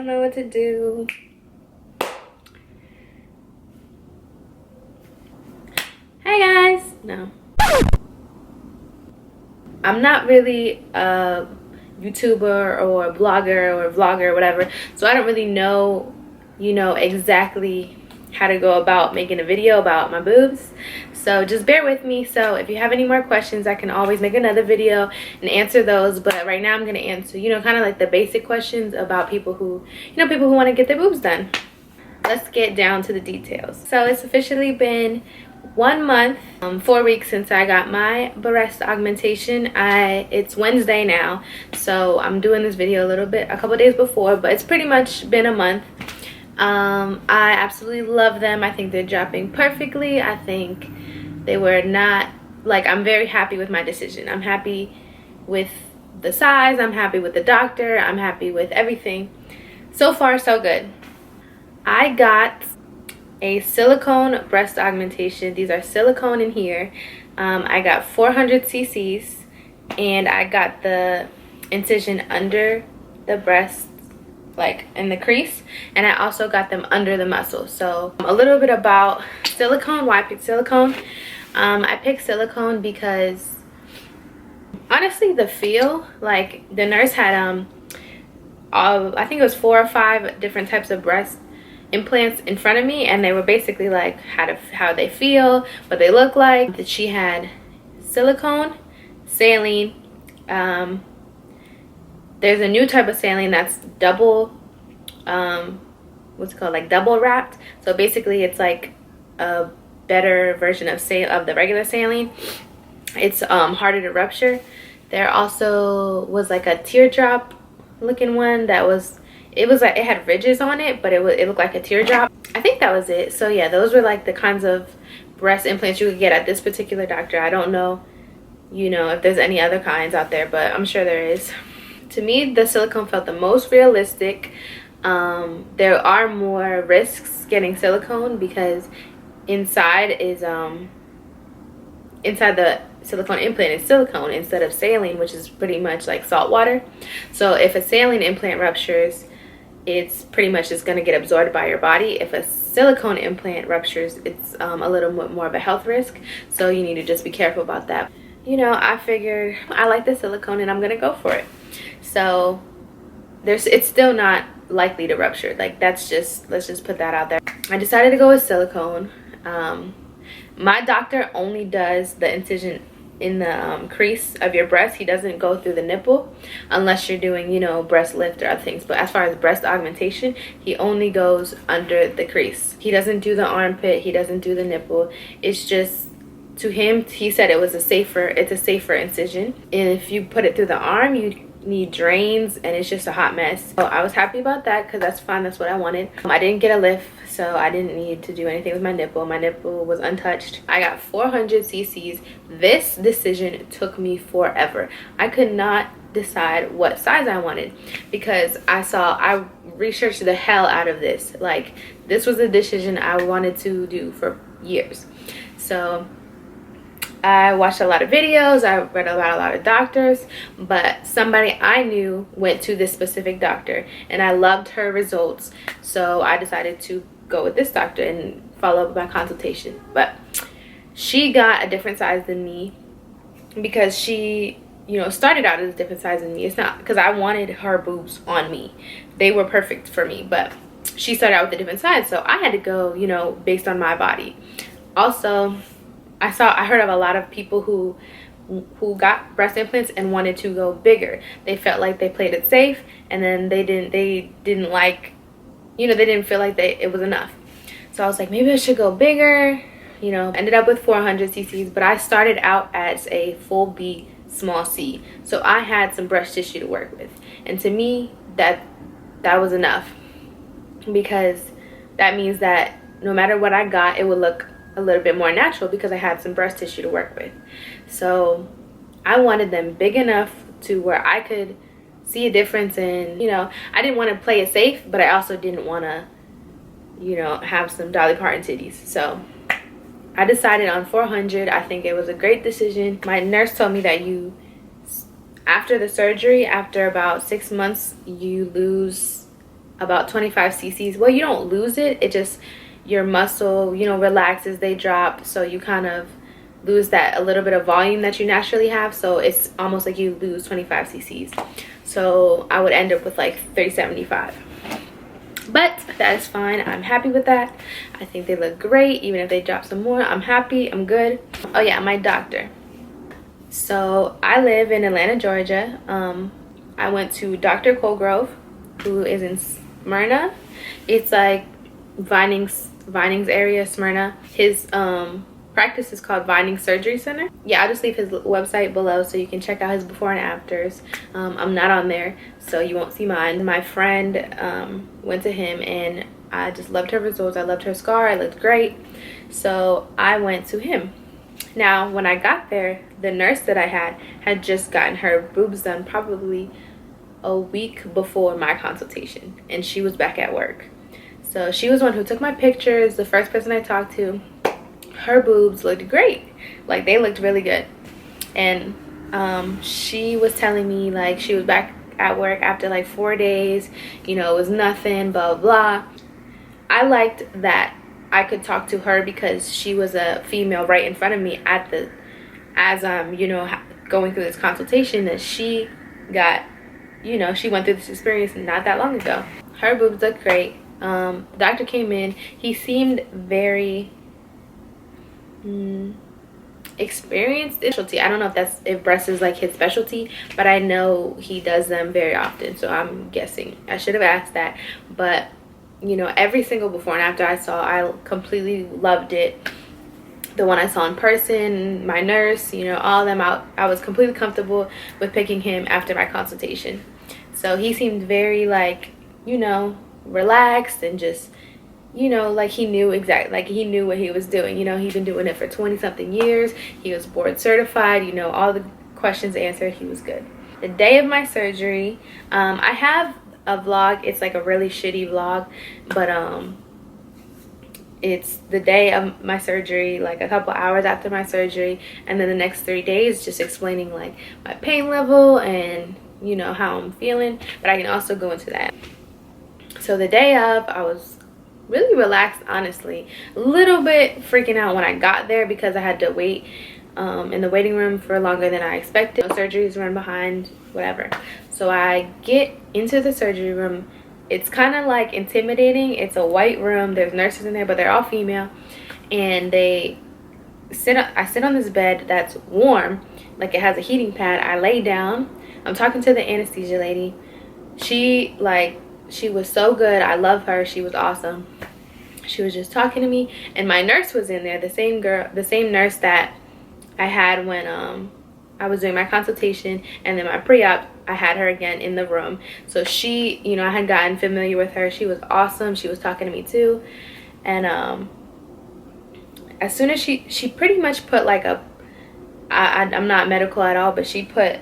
don't know what to do. Hey guys. No. I'm not really a YouTuber or a blogger or a vlogger or whatever, so I don't really know, exactly how to go about making a video about my boobs. So just bear with me. So if you have any more questions, I can always make another video and answer those. But right now I'm going to answer, kind of like the basic questions about people who want to get their boobs done. Let's get down to the details. So it's officially been 1 month, 4 weeks since I got my breast augmentation. It's Wednesday now, so I'm doing this video a couple days before, but it's pretty much been a month. I absolutely love them. I think they're dropping perfectly. I think they were not, I'm very happy with my decision. I'm happy with the size, I'm happy with the doctor, I'm happy with everything. So far, so good. I got a silicone breast augmentation. These are silicone in here. I got 400 cc's, and I got the incision under the breast, like in the crease, and I also got them under the muscle. So a little bit about silicone. Why I picked silicone. I picked silicone because honestly the feel, like the nurse had I think it was 4 or 5 different types of breast implants in front of me, and they were basically like how they feel, what they look like. That she had silicone, saline, there's a new type of saline that's double, what's it called, like double wrapped. So basically it's like a better version of the regular saline. It's harder to rupture. There also was like a teardrop looking one that was, it had ridges on it, but it looked like a teardrop. I think that was it. So yeah, those were like the kinds of breast implants you could get at this particular doctor. I don't know, if there's any other kinds out there, but I'm sure there is. To me, the silicone felt the most realistic. There are more risks getting silicone because inside the silicone implant is silicone instead of saline, which is pretty much like salt water. So if a saline implant ruptures, it's pretty much just going to get absorbed by your body. If a silicone implant ruptures, it's a little bit more of a health risk, so you need to just be careful about that. I figured I like the silicone and I'm going to go for it. So it's still not likely to rupture. Let's just put that out there. I decided to go with silicone. My doctor only does the incision in the crease of your breast. He doesn't go through the nipple unless you're doing, breast lift or other things. But as far as breast augmentation, he only goes under the crease. He doesn't do the armpit. He doesn't do the nipple. It's just, to him, he said it's a safer incision. And if you put it through the arm, you need drains, and it's just a hot mess. So I was happy about that because that's fine. That's what I wanted. I didn't get a lift, so I didn't need to do anything with my nipple. My nipple was untouched. I got 400 cc's. This decision took me forever. I could not decide what size I wanted because I researched the hell out of this. This was a decision I wanted to do for years. So I watched a lot of videos, I read about a lot of doctors, but somebody I knew went to this specific doctor and I loved her results. So I decided to go with this doctor and follow up my consultation. But she got a different size than me because she, started out as a different size than me. It's not because I wanted her boobs on me. They were perfect for me, but she started out with a different size. So I had to go, based on my body. Also, I heard of a lot of people who got breast implants and wanted to go bigger. They felt like they played it safe, and then they didn't like, they didn't feel like it was enough. So I was like, maybe I should go bigger. Ended up with 400 cc's, but I started out as a full B, small C. So I had some breast tissue to work with, and to me that was enough, because that means that no matter what I got, it would look a little bit more natural because I had some breast tissue to work with. So I wanted them big enough to where I could see a difference in, I didn't want to play it safe, but I also didn't want to, have some Dolly Parton titties. So I decided on 400. I think it was a great decision. My nurse told me that after the surgery, after about 6 months, you lose about 25 cc's. Well, you don't lose it, it just, your muscle, you know, relaxes, they drop, so you kind of lose that a little bit of volume that you naturally have. So it's almost like you lose 25 cc's. So I would end up with like 375. But that is fine. I'm happy with that. I think they look great. Even if they drop some more, I'm happy. I'm good. Oh yeah, my doctor. So I live in Atlanta, Georgia. I went to Dr. Colgrove, who is in Smyrna. It's like Vinings area, Smyrna. His practice is called Vining Surgery Center. Yeah, I'll just leave his website below so you can check out his before and afters. I'm not on there, so you won't see mine. My friend went to him, and I just loved her results. I loved her scar. It looked great, so I went to him. Now, when I got there, the nurse that I had just gotten her boobs done probably a week before my consultation, and she was back at work. So she was one who took my pictures, the first person I talked to. Her boobs looked great. Like, they looked really good. And she was telling me, like, she was back at work after like 4 days. You know, it was nothing, blah, blah. I liked that I could talk to her because she was a female right in front of me as I'm, you know, going through this consultation, that she got, you know, she went through this experience not that long ago. Her boobs looked great. The doctor came in. He seemed very experienced. Specialty. I don't know if breast is like his specialty, but I know he does them very often, so I'm guessing. I should have asked that, but you know, every single before and after I saw, I completely loved it. The one I saw in person, my nurse, you know, all of them out. I was completely comfortable with picking him after my consultation. So he seemed very, like, you know, relaxed and just, you know, like he knew exactly, like he knew what he was doing. You know, he'd been doing it for 20 something years. He was board certified, you know, all the questions answered. He was good. The day of my surgery, I have a vlog. It's like a really shitty vlog, but it's the day of my surgery, like a couple hours after my surgery, and then the next 3 days just explaining like my pain level and, you know, how I'm feeling. But I can also go into that. So the day of, I was really relaxed, honestly. A little bit freaking out when I got there because I had to wait in the waiting room for longer than I expected. Surgeries run behind, whatever. So I get into the surgery room. It's kind of like intimidating. It's a white room. There's nurses in there, but they're all female. And I sit on this bed that's warm, like it has a heating pad. I lay down. I'm talking to the anesthesia lady. She was so good. I love her. She was awesome. She was just talking to me, and my nurse was in there, the same nurse that I had when I was doing my consultation, and then my pre-op, I had her again in the room. So she, you know, I had gotten familiar with her. She was awesome. She was talking to me too. And as soon as she pretty much put like I'm not medical at all, but she put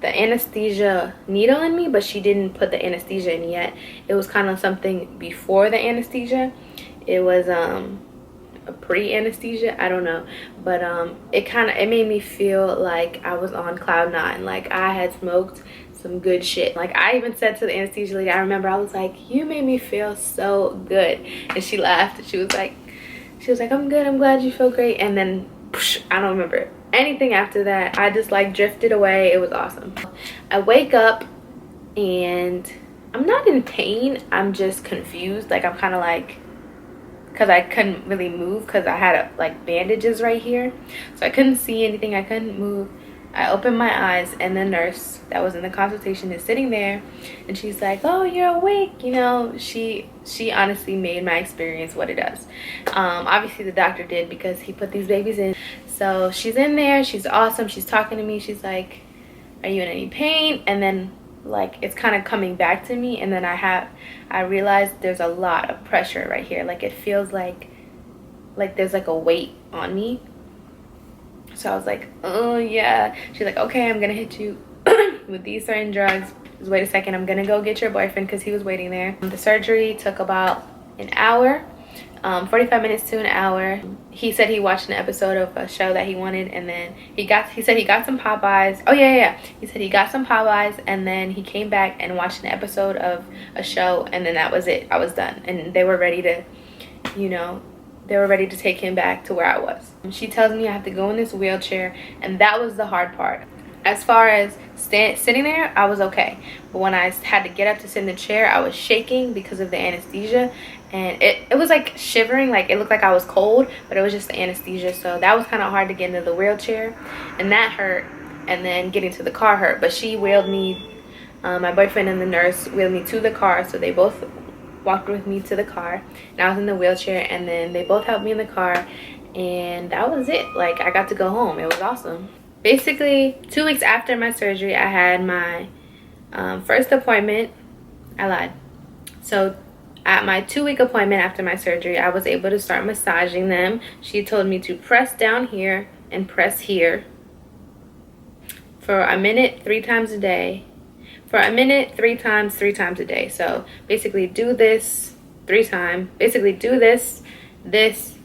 the anesthesia needle in me, but she didn't put the anesthesia in yet. It was kind of something before the anesthesia. It was a pre-anesthesia, I don't know, but it made me feel like I was on cloud 9, like I had smoked some good shit. Like, I even said to the anesthesia lady, I remember I was like, you made me feel so good, and she laughed. She was like, I'm good, I'm glad you feel great. And then I don't remember anything after that. I just like drifted away. It was awesome. I wake up and I'm not in pain, I'm just confused. Like, I'm kind of like, because I couldn't really move because I had like bandages right here, so I couldn't see anything, I couldn't move. I opened my eyes, and the nurse that was in the consultation is sitting there, and she's like, oh, you're awake. You know, she honestly made my experience what it does. Obviously the doctor did, because he put these babies in. So she's in there, she's awesome, she's talking to me, she's like, are you in any pain? And then like it's kind of coming back to me, and then I realized there's a lot of pressure right here. Like, it feels like there's like a weight on me. So I was like, oh yeah. She's like, okay, I'm gonna hit you with these certain drugs. Just wait a second, I'm gonna go get your boyfriend, because he was waiting there. The surgery took about an hour. 45 minutes to an hour. He said he watched an episode of a show that he wanted, and then he said he got some Popeyes. Oh yeah. He said he got some Popeyes, and then he came back and watched an episode of a show, and then that was it. I was done. And they were ready to, you know, they were ready to take him back to where I was. She tells me I have to go in this wheelchair, and that was the hard part. As far as sitting there, I was okay. But when I had to get up to sit in the chair, I was shaking because of the anesthesia. And it was like shivering, like it looked like I was cold, but it was just the anesthesia. So that was kind of hard to get into the wheelchair, and that hurt. And then getting to the car hurt. But she wheeled me, my boyfriend and the nurse wheeled me to the car. So they both walked with me to the car, and I was in the wheelchair, and then they both helped me in the car, and that was it. Like, I got to go home. It was awesome. Basically, 2 weeks after my surgery, I had my first appointment. I lied. So at my 2-week appointment after my surgery, I was able to start massaging them. She told me to press down here and press here for a minute 3 times a day. For a minute 3 times a day. So basically do this 3 times. Basically do this, this,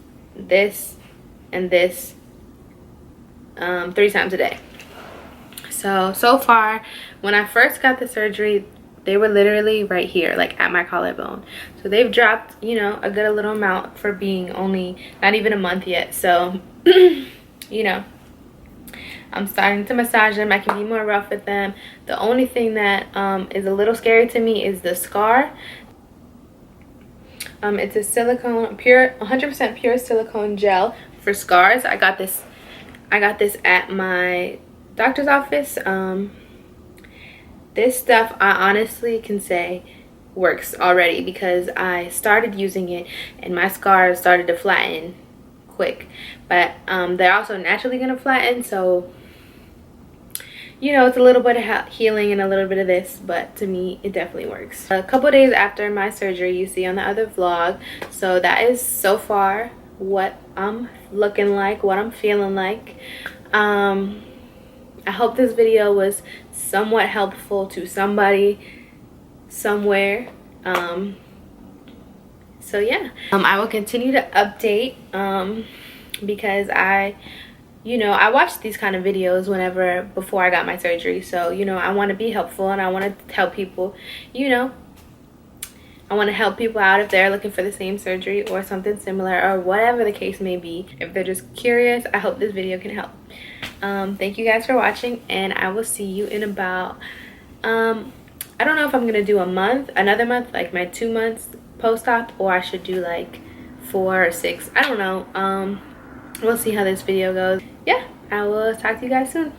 and this 3 times a day. So far, when I first got the surgery, they were literally right here, like at my collarbone. So they've dropped, you know, a good little amount for being only not even a month yet. So, you know, I'm starting to massage them. I can be more rough with them. The only thing that is a little scary to me is the scar. It's a silicone, pure, 100% pure silicone gel for scars. I got this at my doctor's office. This stuff, I honestly can say, works already, because I started using it and my scars started to flatten quick. But they're also naturally going to flatten, so, you know, it's a little bit of healing and a little bit of this, but to me, it definitely works. A couple days after my surgery, you see on the other vlog. So that is so far what I'm looking like, what I'm feeling like. I hope this video was somewhat helpful to somebody somewhere. So yeah, I will continue to update because I watched these kind of videos before I got my surgery. So, you know, I want to be helpful, and I want to help people, you know. I want to help people out if they're looking for the same surgery or something similar, or whatever the case may be. If they're just curious, I hope this video can help. Thank you guys for watching, and I will see you in about, I don't know if I'm going to do another month, like my 2 months post-op, or I should do like 4 or 6. I don't know. We'll see how this video goes. Yeah, I will talk to you guys soon.